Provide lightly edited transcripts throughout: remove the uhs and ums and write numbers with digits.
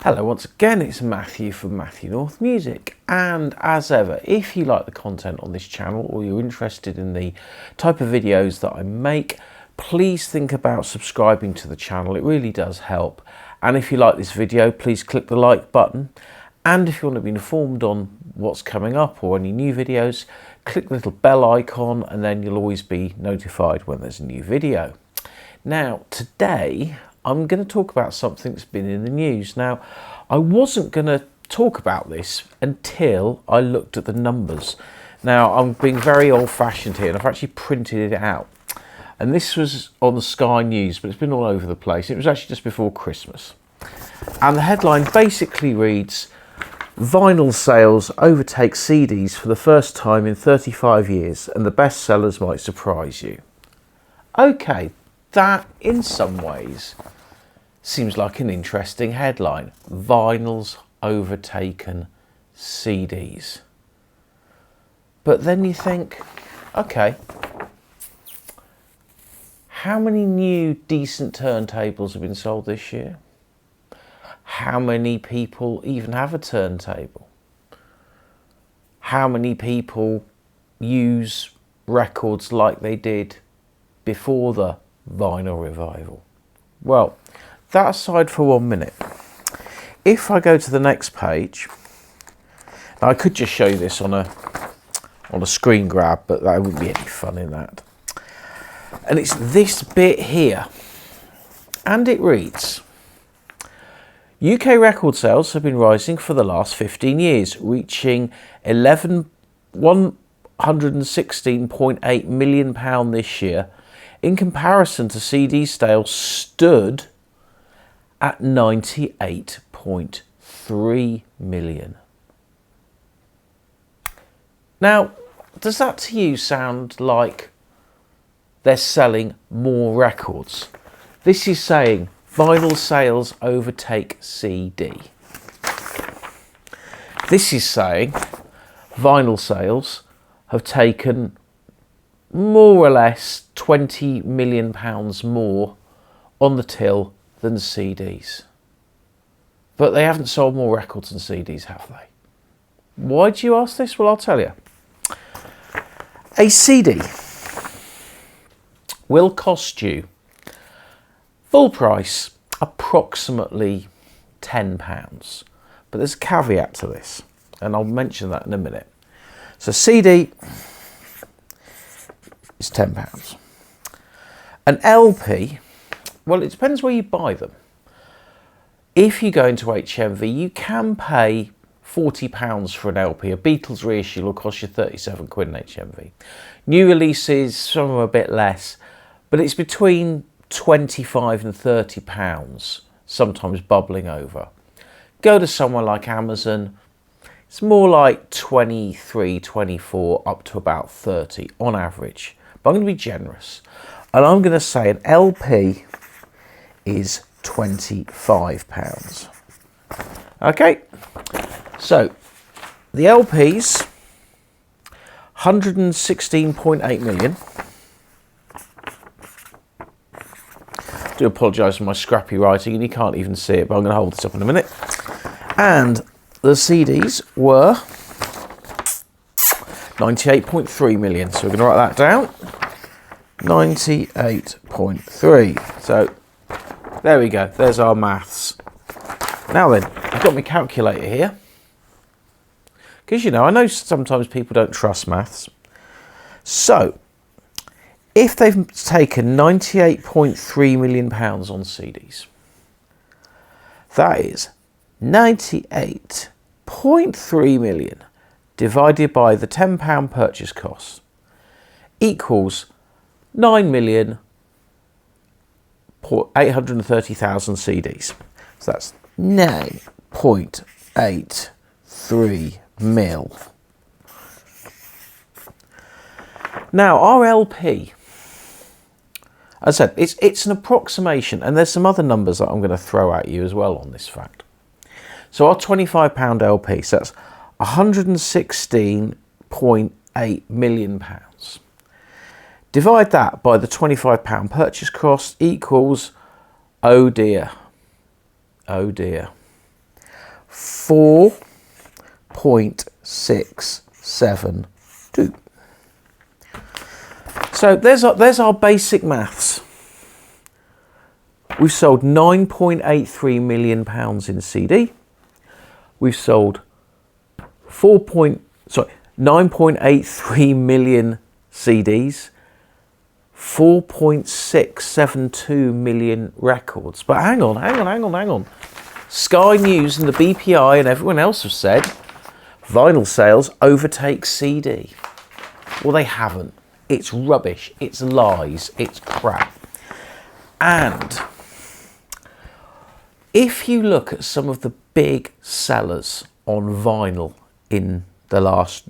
Hello once again, it's Matthew from Matthew North Music, and as ever, if you like the content on this channel or you're interested in the type of videos that I make, please think about subscribing to the channel. It really does help. And if you like this video, please click the like button, and if you want to be informed on what's coming up or any new videos, click the little bell icon and then you'll always be notified when there's a new video. Now today I'm going to talk about something that's been in the news. Now, I wasn't going to talk about this until I looked at the numbers. Now, I'm being very old-fashioned here, and I've actually printed it out. And this was on the Sky News, but it's been all over the place. It was actually just before Christmas. And the headline basically reads, "Vinyl sales overtake CDs for the first time in 35 years, and the best sellers might surprise you." Okay. That, in some ways, seems like an interesting headline. Vinyl's overtaken CDs. But then you think, okay, how many new decent turntables have been sold this year? How many people even have a turntable? How many people use records like they did before the vinyl revival? Well, that aside for 1 minute, if I go to the next page, now I could just show you this on a screen grab, but that wouldn't be any fun in that. And it's this bit here, and it reads, UK record sales have been rising for the last 15 years, reaching £116.8 million this year. In comparison to CD sales stood at 98.3 million. Now, does that to you sound like they're selling more records? This is saying vinyl sales overtake CD. This is saying vinyl sales have taken more or less £20 million more on the till than CDs. But they haven't sold more records than CDs, have they? Why do you ask this? Well, I'll tell you. A CD will cost you, full price, approximately £10. But there's a caveat to this, and I'll mention that in a minute. So CD is £10. An LP, well, it depends where you buy them. If you go into HMV, you can pay £40 for an LP. A Beatles reissue will cost you 37 quid in HMV. New releases, some are a bit less, but it's between 25 and £30, sometimes bubbling over. Go to somewhere like Amazon, it's more like 23, 24, up to about 30 on average. But I'm going to be generous, and I'm going to say an LP is £25. Okay, so the LPs, 116.8 million. I do apologise for my scrappy writing, and you can't even see it, but I'm going to hold this up in a minute. And the CDs were 98.3 million. So we're going to write that down. 98.3. So there we go. There's our maths. Now then, I've got my calculator here. Because, you know, I know sometimes people don't trust maths. So if they've taken £98.3 million on CDs, that is 98.3 million divided by the £10 purchase cost equals 9,830,000 CDs. So that's 9.83 mil. Now our LP, as I said, it's an approximation, and there's some other numbers that I'm going to throw at you as well on this fact. So our £25 LP, so that's £116.8 million. Divide that by the £25 purchase cost equals, oh dear, 4.672. So there's our basic maths. We've sold £9.83 million in CD. We've sold 9.83 million CDs, 4.672 million records. But hang on. Sky News and the BPI and everyone else have said vinyl sales overtake CD. Well, they haven't. It's rubbish. It's lies. It's crap. And if you look at some of the big sellers on vinyl in the last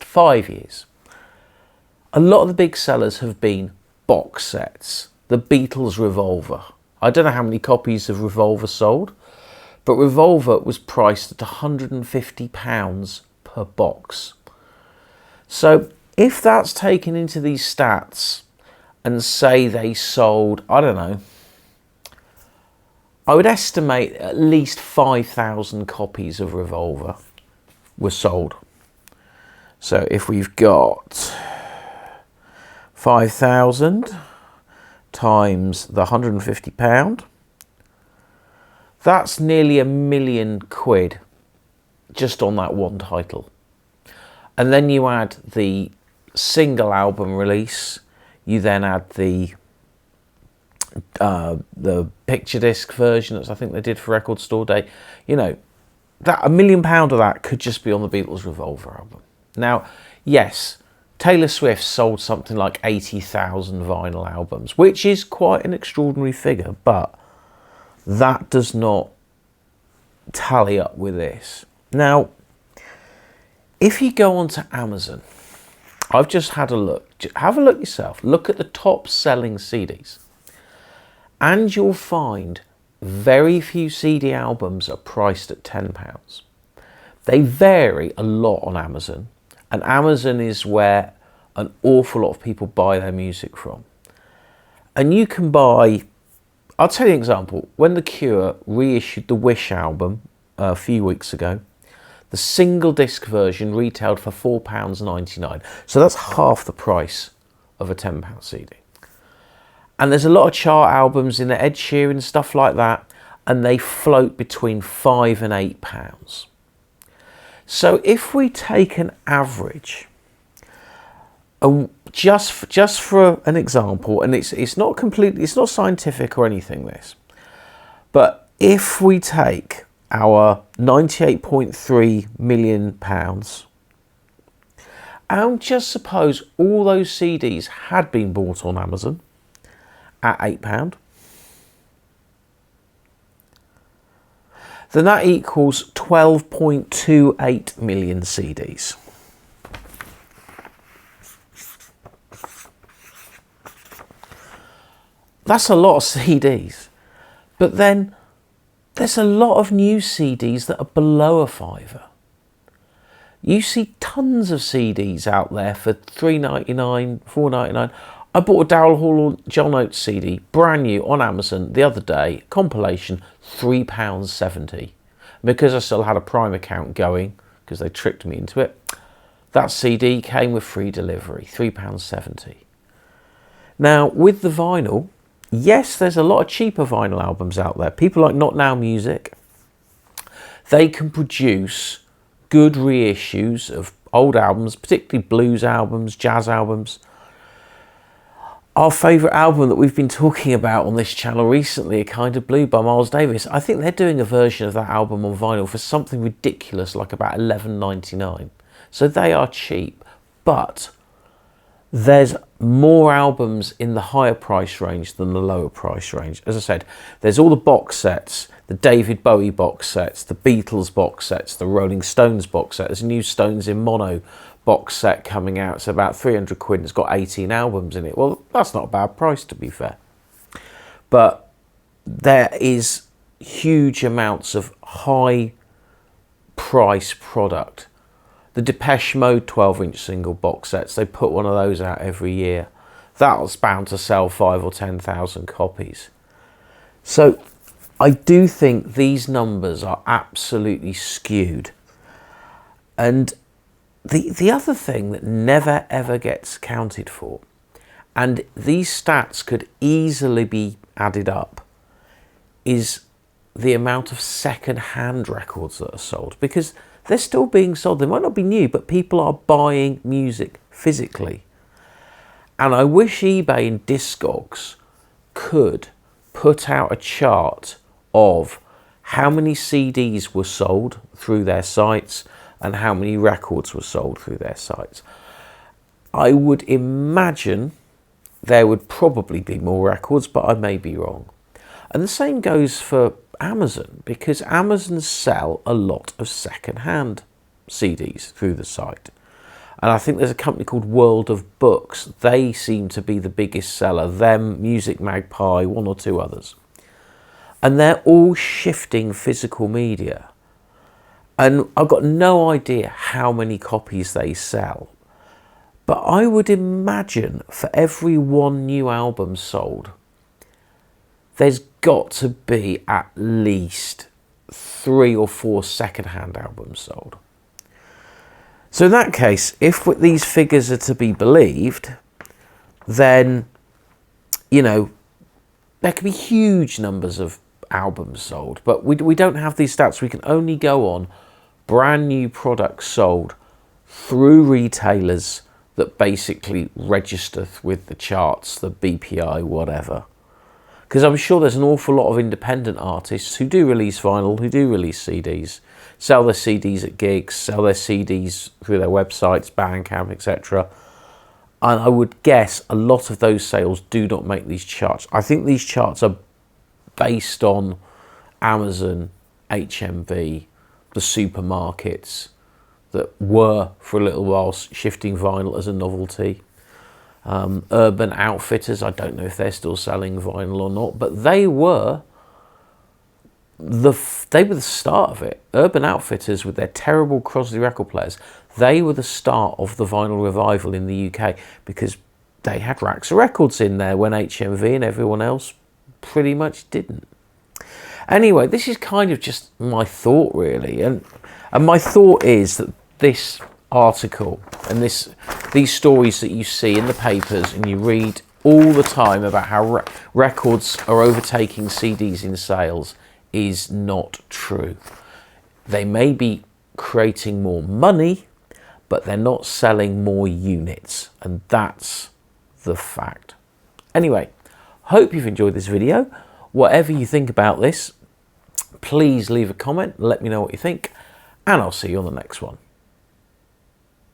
5 years, a lot of the big sellers have been box sets. The Beatles Revolver. I don't know how many copies of Revolver sold, but Revolver was priced at £150 per box. So if that's taken into these stats and say they sold, I don't know, I would estimate at least 5,000 copies of Revolver were sold. So if we've got 5,000 times the £150, that's nearly £1 million just on that one title. And then you add the single album release, you then add the picture disc version, as I think they did for Record Store Day. You know, that £1 million of that could just be on the Beatles Revolver album. Now, yes, Taylor Swift sold something like 80,000 vinyl albums, which is quite an extraordinary figure, but that does not tally up with this. Now, if you go onto Amazon, I've just had a look. Have a look yourself. Look at the top selling CDs. And you'll find very few CD albums are priced at £10. They vary a lot on Amazon. And Amazon is where an awful lot of people buy their music from. And you can buy, I'll tell you an example. When The Cure reissued the Wish album a few weeks ago, the single disc version retailed for £4.99. So that's half the price of a £10 CD. And there's a lot of chart albums in the Ed Sheeran, stuff like that, and they float between £5 and £8. So if we take an average, just for an example, and it's not completely, it's not scientific or anything, this, but if we take our £98.3 million and just suppose all those CDs had been bought on Amazon at £8, then that equals 12.28 million CDs. That's a lot of CDs. But then there's a lot of new CDs that are below a fiver. You see tons of CDs out there for $3.99, $4.99. I bought a Daryl Hall John Oates CD, brand new, on Amazon the other day, compilation, £3.70. Because I still had a Prime account going, because they tricked me into it, that CD came with free delivery, £3.70. Now, with the vinyl, yes, there's a lot of cheaper vinyl albums out there. People like Not Now Music, they can produce good reissues of old albums, particularly blues albums, jazz albums. Our favourite album that we've been talking about on this channel recently, A Kind of Blue by Miles Davis, I think they're doing a version of that album on vinyl for something ridiculous like about $11.99. So they are cheap, but there's more albums in the higher price range than the lower price range. As I said, there's all the box sets, the David Bowie box sets, the Beatles box sets, the Rolling Stones box set. There's a new Stones in Mono box set coming out. It's about 300 quid. It's got 18 albums in it. Well, that's not a bad price, to be fair. But there is huge amounts of high price product. The Depeche Mode 12-inch single box sets, they put one of those out every year. That's bound to sell 5,000 or 10,000 copies. So I do think these numbers are absolutely skewed. And the other thing that never ever gets accounted for, and these stats could easily be added up, is the amount of second-hand records that are sold, because they're still being sold. They might not be new, but people are buying music physically. And I wish eBay and Discogs could put out a chart of how many CDs were sold through their sites and how many records were sold through their sites. I would imagine there would probably be more records, but I may be wrong. And the same goes for Amazon, because Amazon sell a lot of second-hand CDs through the site. And I think there's a company called World of Books. They seem to be the biggest seller. Them, Music Magpie, one or two others. And they're all shifting physical media. And I've got no idea how many copies they sell. But I would imagine for every one new album sold, there's got to be at least 3 or 4 second-hand albums sold. So in that case, if these figures are to be believed, then, you know, there could be huge numbers of albums sold. But we don't have these stats. We can only go on brand new products sold through retailers that basically register with the charts, the BPI, whatever. Because I'm sure there's an awful lot of independent artists who do release vinyl, who do release CDs, sell their CDs at gigs, sell their CDs through their websites, Bandcamp, etc. And I would guess a lot of those sales do not make these charts. I think these charts are based on Amazon, HMV, the supermarkets that were for a little while shifting vinyl as a novelty. Urban Outfitters, I don't know if they're still selling vinyl or not, but they were the start of it. Urban Outfitters, with their terrible Crosley record players, they were the start of the vinyl revival in the UK, because they had racks of records in there when HMV and everyone else pretty much didn't. Anyway, this is kind of just my thought, really, and my thought is that this article and these stories that you see in the papers and you read all the time about how records are overtaking CDs in sales is not true. They may be creating more money, but they're not selling more units, and that's the fact. Anyway, hope you've enjoyed this video. Whatever you think about this, please leave a comment, let me know what you think, and I'll see you on the next one.